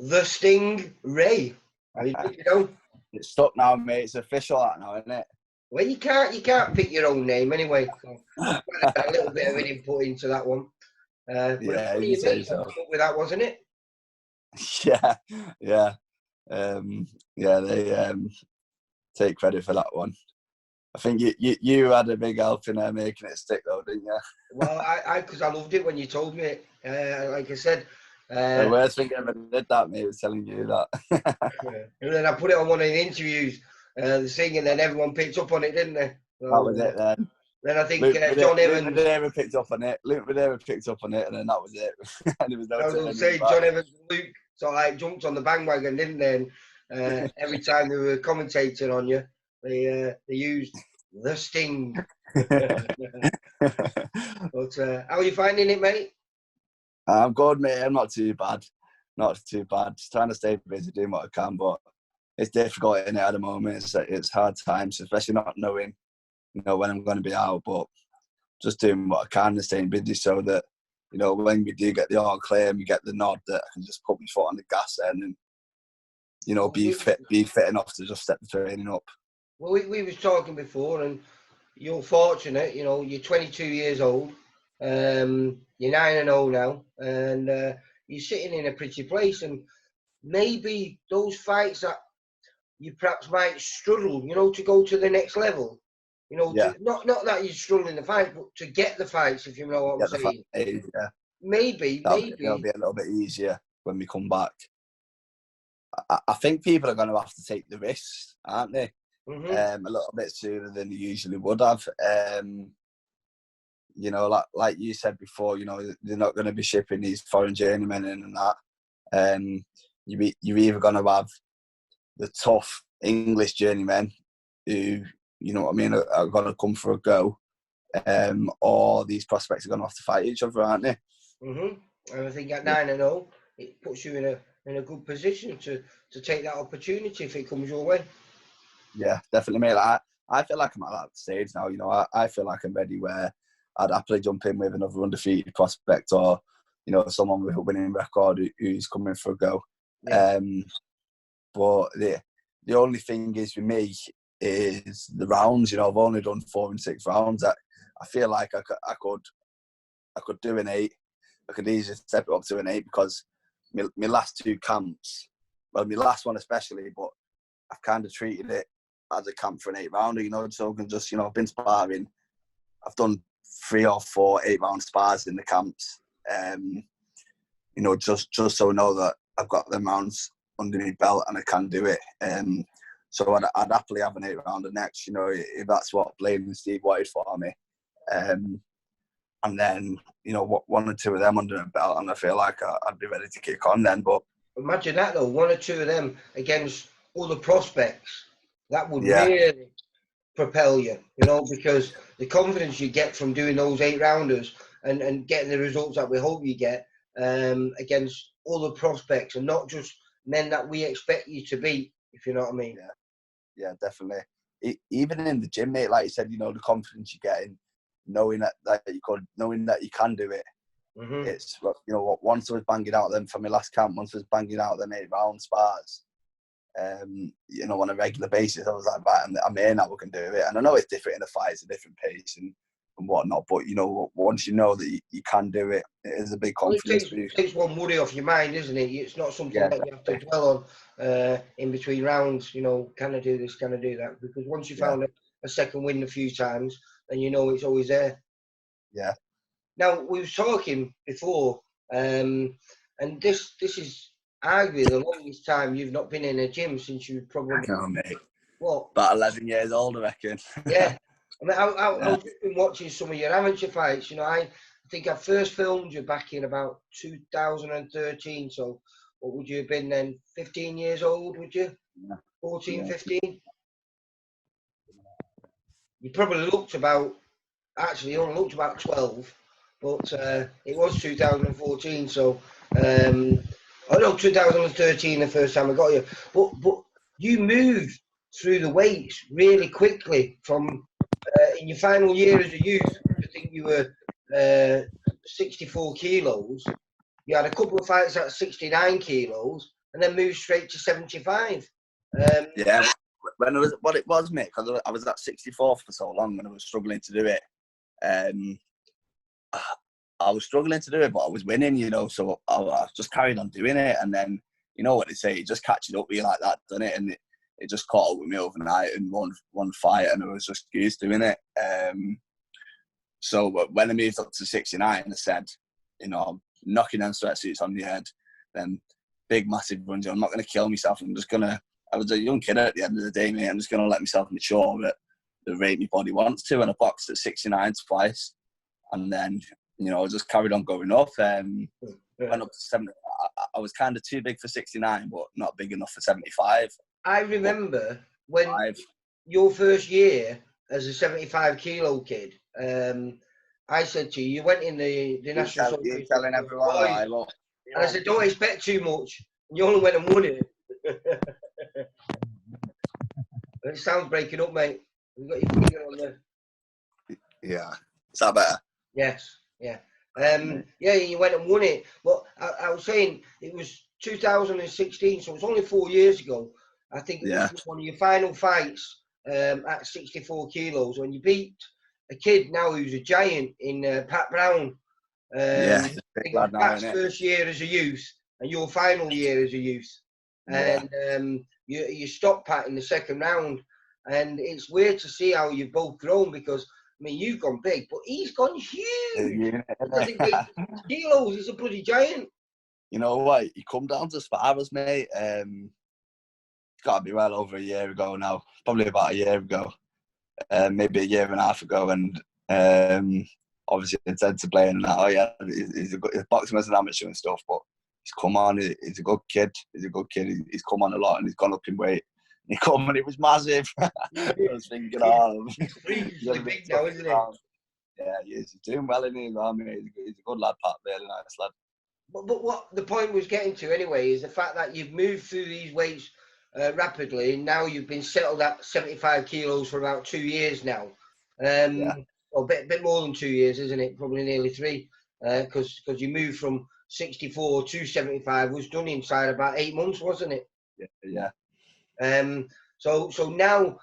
The Sting Rea. How you doing? It's stuck now, mate. It's official that now, isn't it? Well, you can't pick your own name anyway. So I had a little bit of an input into that one. But Yeah, funny you your say mate so. come up with that, wasn't it? Yeah. They take credit for that one. I think you had a big help in making it stick, though, didn't you? Well, because I loved it when you told me it. Like I said, The worst thing I ever did that, mate, was telling you that. and then I put it on one of the interviews, the thing, and then everyone picked up on it, didn't they? So, That was it then. Then I think Luke John Evans. Madeira picked up on it. Luke Madeira picked up on it, and then that was it. And there was no I was going to say, John Evans and Luke sort of like jumped on the bandwagon, didn't they? And every time they were commentating on you, they used the Sting. But how are you finding it, mate? I'm good, mate. I'm not too bad. Not too bad. Just trying to stay busy, doing what I can, but it's difficult in it at the moment. It's hard times, especially not knowing, when I'm going to be out. But just doing what I can and staying busy so that, when we do get the all clear and we get the nod, that I can just put my foot on the gas then and be fit enough to just step the training up. Well, we was talking before, and you're fortunate. You're 22 years old. You're 9-0 now, and you're sitting in a pretty place. And maybe those fights that you perhaps might struggle, to go to the next level. Yeah. Not that you're struggling to fight, but to get the fights, if you know what I'm saying. Yeah. Maybe It'll be a little bit easier when we come back. I think people are going to have to take the risks, aren't they? Mm-hmm. A little bit sooner than they usually would have. Like you said before, they're not going to be shipping these foreign journeymen in and that. You're either going to have the tough English journeymen who, are going to come for a go, or these prospects are going to have to fight each other, aren't they? Mm-hmm. And I think at 9-0, it puts you in a good position to take that opportunity if it comes your way. Yeah, definitely, mate. I feel like I'm at that stage now. I feel like I'm ready where I'd happily jump in with another undefeated prospect or, someone with a winning record who's coming for a go. Yeah. But the only thing is with me is the rounds. I've only done 4 and 6 rounds. I feel like I could do an 8. I could easily step it up to an 8 because my last 2 camps, well, my last one especially, but I've kind of treated it as a camp for an 8-rounder, so I can just, I've been sparring. I've done 3 or 4 8-round spars in the camps, just so I know that I've got them rounds under my belt and I can do it. So I'd happily have an 8-rounder next, if that's what Blaine and Steve wanted for me. And then, 1 or 2 of them under the belt, and I feel like I'd be ready to kick on then. But imagine that though, 1 or 2 of them against other prospects. That would really propel you, because the confidence you get from doing those 8-rounders and getting the results that we hope you get against other prospects and not just men that we expect you to beat, if you know what I mean. Yeah, definitely. Even in the gym, mate, like you said, the confidence you get in knowing that you can do it. Mm-hmm. It's, once I was banging out them for my last camp, once I was banging out them 8-round spars, on a regular basis, I was like, right, I'm here now, we can do it. And I know it's different in a fight, it's a different pace and whatnot, but once you know that you can do it, it is a big confidence boost. It takes one worry off your mind, isn't it? It's not something that you have to dwell on in between rounds. Can I do this? Can I do that? Because once you found a second win a few times, then it's always there. Yeah. Now we were talking before, and this is arguably the longest time you've not been in a gym since you probably. I know, mate. What? About 11 years old, I reckon. Yeah. I mean, I've just been watching some of your amateur fights. I think I first filmed you back in about 2013. So what would you have been then? 15 years old, would you? Yeah. 14, 15? You probably looked about, actually, you only looked about 12. But it was 2014, so 2013 the first time I got you. But you moved through the weights really quickly from in your final year as a youth. I think you were 64 kilos. You had a couple of fights at 69 kilos, and then moved straight to 75. Yeah, when it was, mate, because I was at 64 for so long and I was struggling to do it. I was struggling to do it, but I was winning, you know, so I just carried on doing it. And then, you know what they say, it just catches up with you like that, doesn't it? And it just caught up with me overnight in one fight, and I was just used to doing it. So when I moved up to 69, I said, you know, I'm knocking them sweatsuits on the head, then big, massive runs. I'm not going to kill myself. I was a young kid at the end of the day, mate. I'm just going to let myself mature at the rate my body wants to. And I boxed at 69 twice. And then, you know, I just carried on going up. Went up to 70. I was kind of too big for 69, but not big enough for 75. I remember when your first year as a 75 kilo kid, I said to you, you went in the national. You're telling everyone, and I said, don't expect too much. And you only went and won it. It sounds breaking up, mate. You've got your finger on there. Yeah. Is that better? Yes. Yeah. Yeah, you went and won it. But I was saying it was 2016, so it's only 4 years ago. I think it was one of your final fights at 64 kilos when you beat a kid now who's a giant in Pat Brown. He's a big lad now, Pat's first year as a youth and your final year as a youth. And you stopped Pat in the second round. And it's weird to see how you've both grown because, I mean, you've gone big, but he's gone huge. Kilos, he's a bloody giant. You know what? He come down to Sparrows, mate. It's got to be well over a year ago now. Probably about a year ago. Maybe a year and a half ago. And obviously, it's said to play and that. Oh, yeah, he's boxing as an amateur and stuff, but he's come on. He's a good kid. He's He's come on a lot and he's gone up in weight. He come and he was massive. I was thinking, he's really big now, isn't he? Yeah, he is. He's doing well in his army. He's a good lad, Pat. Really nice lad. But what the point was getting to anyway is the fact that you've moved through these weights rapidly, and now you've been settled at 75 kilos for about 2 years now. Or a bit more than 2 years, isn't it? Probably nearly 3, because you moved from 64 to 75 was done inside about 8 months, wasn't it? Yeah. So now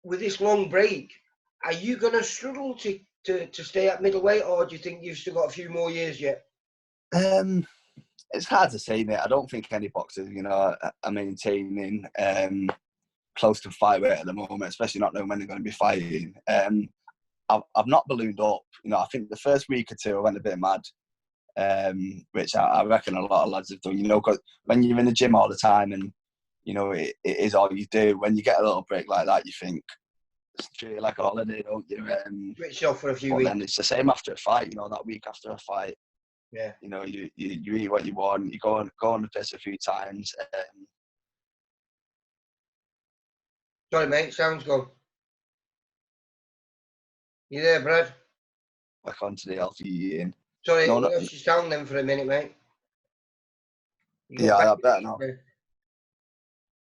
with this long break, are you going to struggle to stay at middleweight, or do you think you've still got a few more years yet? It's hard to say, mate. I don't think any boxers, you know, are maintaining close to fight weight at the moment, especially not knowing when they're going to be fighting. I've not ballooned up. You know, I think the first week or two I went a bit mad, which I reckon a lot of lads have done. You know, because when you're in the gym all the time and, you know, it is all you do. When you get a little break like that, you think, it's treat it like a holiday, don't you? Switch off for a few weeks. Then it's the same after a fight, you know, that week after a fight. Yeah. You know, you eat what you want, you go on the piss a few times. Sorry, mate, sound's gone. You there, Brad? Back onto the healthy eating. Sorry, you lost your sound then for a minute, mate. Yeah, I bet now.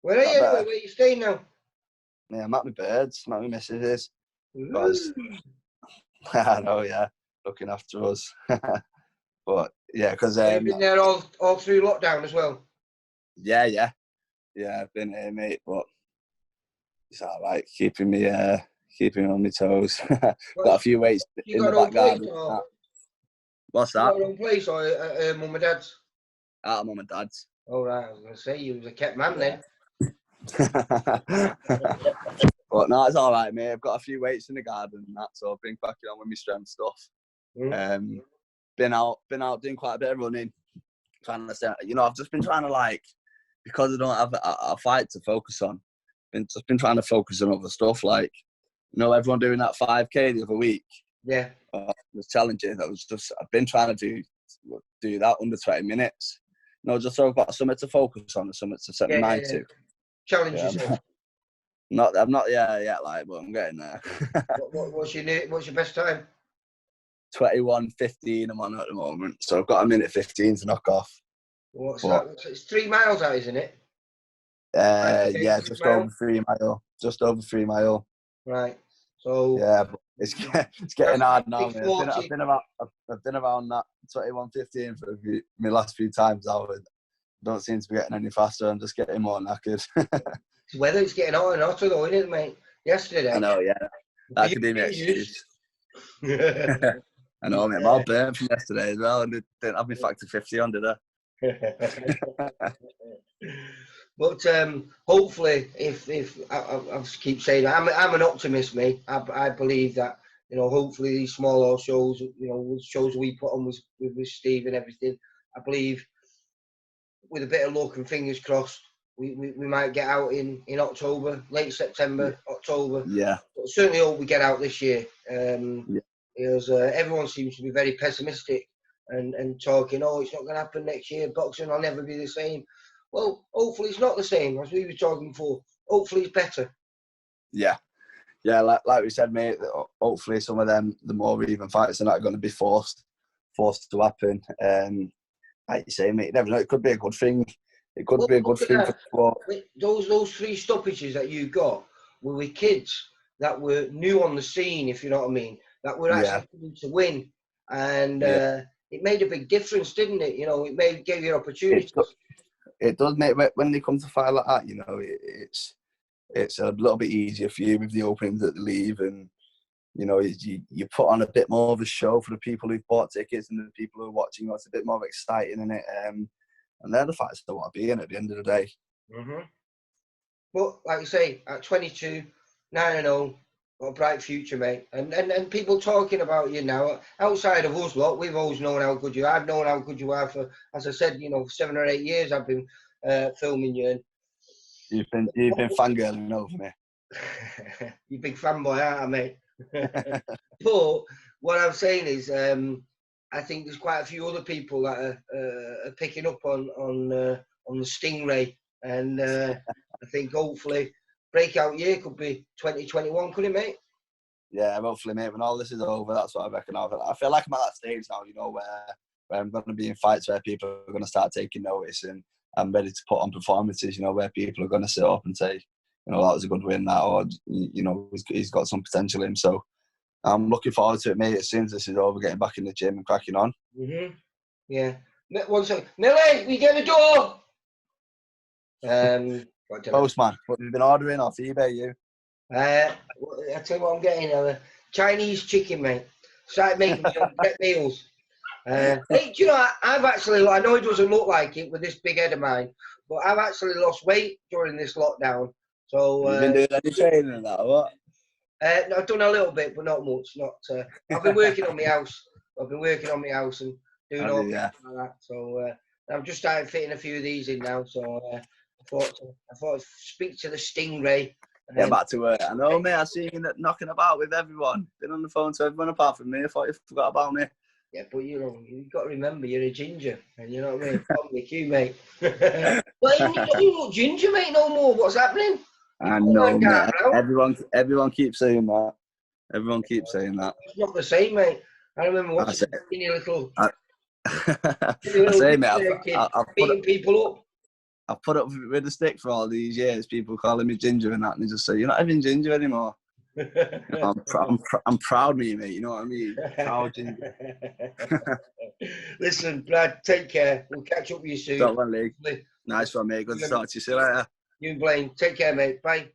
Where are you anyway? Where are you staying now? Yeah, I'm at my birds. I'm at my missus'. I know, yeah, looking after us. But yeah, because you've been there all through lockdown as well. Yeah, I've been here, mate. But it's all right, keeping me on my toes. Got a few weights in the back garden. What's that? You got your own place or mum and dad's? At mum and dad's. All right, I was going to say you was a kept man then. But no, it's all right, mate. I've got a few weights in the garden and that, so I've been cracking on with my strength stuff. Been out doing quite a bit of running. Trying to stay, you know, I've just been trying to, because I don't have a fight to focus on. Been trying to focus on other stuff, you know, everyone doing that 5K the other week. Yeah. It was challenging. I've been trying to do that under 20 minutes. You know, just so I've got something to focus on and something to set my mind to. Challenge yourself. I'm not there yet, but I'm getting there. What's your best time? 21:15 I'm on at the moment, so I've got a minute 15 to knock off. What's that? It's 3 miles out, isn't it? Yeah, just over 3 mile. Just over 3 mile. Right. So yeah, but it's getting hard now, man. I've been around that 21:15 for my last few times. don't seem to be getting any faster. I'm just getting more knackered. The weather's getting hotter and hotter though, isn't it, mate? Yesterday. I know, yeah. That could be my excuse. I know, mate. I'm all burnt from yesterday as well, and didn't have me factor 50 on, did I? But hopefully, if I keep saying that, I'm an optimist, mate. I believe that, you know, hopefully these smaller shows, you know, shows we put on with Steve and everything, I believe with a bit of luck and fingers crossed, we might get out in October, late September, October. Yeah. But certainly hope we get out this year. Because everyone seems to be very pessimistic and talking, oh, it's not going to happen next year. Boxing will never be the same. Well, hopefully it's not the same, as we were talking before. Hopefully it's better. Yeah. Yeah, like we said, mate, hopefully some of them, the more even fights are not going to be forced to happen. Like you say, mate, you never know. It could be a good thing. It could be a good thing for the sport. Those 3 stoppages that you got were with kids that were new on the scene, if you know what I mean, that were actually coming to win. And it made a big difference, didn't it? You know, it gave you opportunities. It does, mate. When they come to fight like that, you know, it's a little bit easier for you with the openings that they leave, and you know, you put on a bit more of a show for the people who've bought tickets and the people who are watching. It's a bit more exciting, in it, and they're the fights that want to be in at the end of the day. Mm-hmm. But like you say, at 22, 9-0, got a bright future, mate. And people talking about you now outside of us lot. We've always known how good you are. I've known how good you are for, as I said, you know, 7 or 8 years. I've been filming you. And you've been fangirling over me. You big fanboy, aren't I, mate? But what I'm saying is, I think there's quite a few other people that are picking up on the Sting Rea, and I think hopefully breakout year could be 2021, could it, mate? Yeah, hopefully, mate. When all this is over, that's what I reckon of. I feel like I'm at that stage now, you know, where I'm going to be in fights where people are going to start taking notice, and I'm ready to put on performances, you know, where people are going to sit up and say, you know, that was a good win, that, or, you know, he's got some potential in him. So I'm looking forward to it, mate. As soon as this is over, getting back in the gym and cracking on. Mm-hmm. Yeah. 1 second. Millie, we get the door. Postman, what have you been ordering off eBay, you? I tell you what I'm getting. Chinese chicken, mate. Started making meals. Hey, do you know, I've actually, I know it doesn't look like it with this big head of mine, but I've actually lost weight during this lockdown. So you've been doing any training and that, or what? No, I've done a little bit, but not much. I've been working on my house. And doing all like that. So I've just started fitting a few of these in now. So I thought I'd speak to the Sting Rea. Get back to work. I know, mate. I see you knocking about with everyone. Been on the phone to everyone apart from me. I thought you forgot about me. Yeah, but you've got to remember you're a ginger, and you know what I mean. Public, you, mate. Well, you look ginger, mate. No more. What's happening? I know, mate. Everyone keeps saying that. Everyone keeps saying that. It's not the same, mate. I remember watching your little. I say, mate. I've beating people up. I've put up with the stick for all these years. People calling me ginger and that, and they just say, "You're not even ginger anymore." You know, I'm proud of you, mate. You know what I mean? Proud ginger. Listen, Brad, take care. We'll catch up with you soon. Top one, Lee. Nice one, mate. Good to talk to you. See you later. You and Blaine, take care, mate. Bye.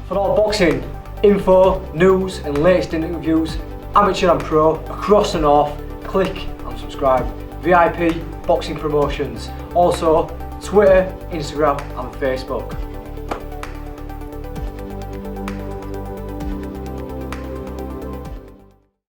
For all boxing info, news, and latest interviews, amateur and pro across the north, click and subscribe. VIP Boxing Promotions. Also, Twitter, Instagram, and Facebook.